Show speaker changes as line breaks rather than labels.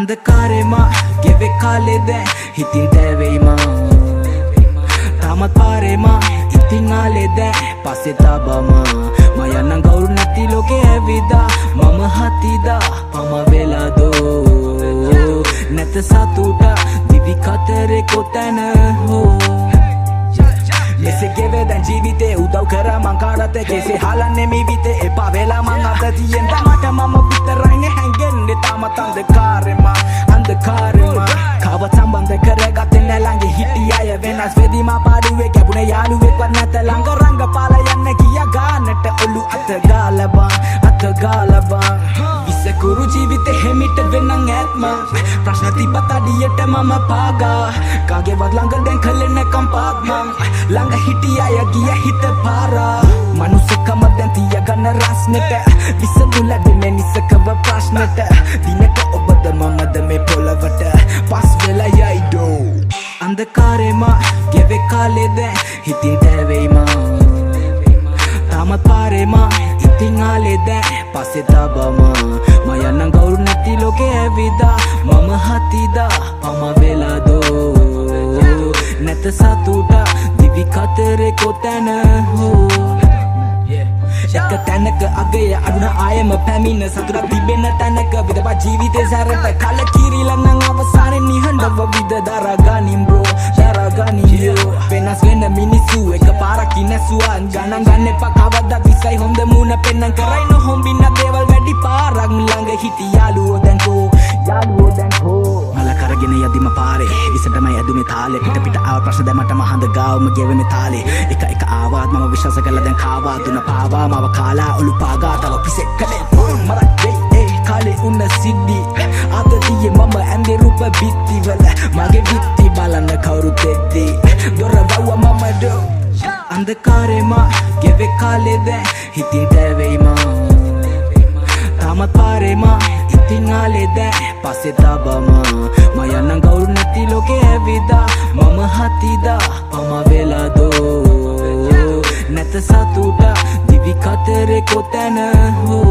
अंधकारema geve kalede hitin teveyma tamat parema itin alede passe tabama maya nan gauru nati loke evida mama hatida pama vela do net satuta divi katere kotana ho Mese geve dan jivite udaw kara man karate kese halane mi vite epa vela man atati enda mata mama bitaraine hangenne tamat अंधकारema kawa sambandha karagatte nalange hitiyaya venas vedima paduwe gabune yaluwe warnata langa ranga pala yanna kiya ganata olu atagalaban විසකුරු ජීවිතේ හැමිට වෙනං ඇත්ම ප්‍රශ්න තිබත අඩියට මම පාගා කාගේවත් ළඟ දැන් කලෙන කම්පාත් මං ළඟ හිටියය ගිය හිත පාරා මනුස්සකම දැන් තියගන්න රස්නෙට විසඳුල දෙන්නේ නිසකව ප්‍රශ්නෙට දිනක ඔබද මමද මේ පොළවට පස් වෙලා යයි දෝ අන්ධකාරෙම ගෙවෙ කාලේ දැන් හිතින් තැවෙයිමා තාමත් පාරෙම ඉතින් ආලේ දැන් passe tabama maya nan gauru nati loke evida mama hatida pama vela do net satuta divi katere kotana ho එක තැනක අගය අඩුන ආයම පැමිණ සතුරක් තිබෙන තැනක විදපා ජීවිතේ සැරට කලකිරිලා නම් අවසානයේ නිහඬව විද දරාගනින් බ්‍රෝ දරාගනින් වෙනස් වෙන මිනිස්සු එක පාරක් ඉනසුවා ගණන් ගන්න එපා කවදා විසයි හොඳ මුණ පෙන්නන් කරයි නොහොම්බින්න දේවල් වැඩි පාරක් ළඟ හිටි යාළුවෝ දැන් කෝ මල කරගෙන යදිම පාරේ විසටමයි ඇදුනේ තාලේ පිට ආව ප්‍රශ්න දැමට මහඳ ගාවම ගෙවෙන්නේ තාලේ එක ආවාත් මම විශ්වාස කළා දැන් කාවා දුන පාවා මව කාලා ඔලු පාගා තව පිසෙක් කලේ මරක් ඒ කාලේ උන්න සිද්ධි අතතියේ මම ඇඳේ රූප බිත්තිවල මගේ බිත්ති බලන්න කවුරු දෙද්දි දොර වව්ව මම දෝ අන්ධකාරෙම ගෙවෙ කාලේ දැන් හිතින් තැවෙයිමා තාමත් පාරෙම ඉතින් ආලේ දැන් passe tabama maya nan gauru nati loke evida mama hatida pama vela do net satuta divi katere kotana ho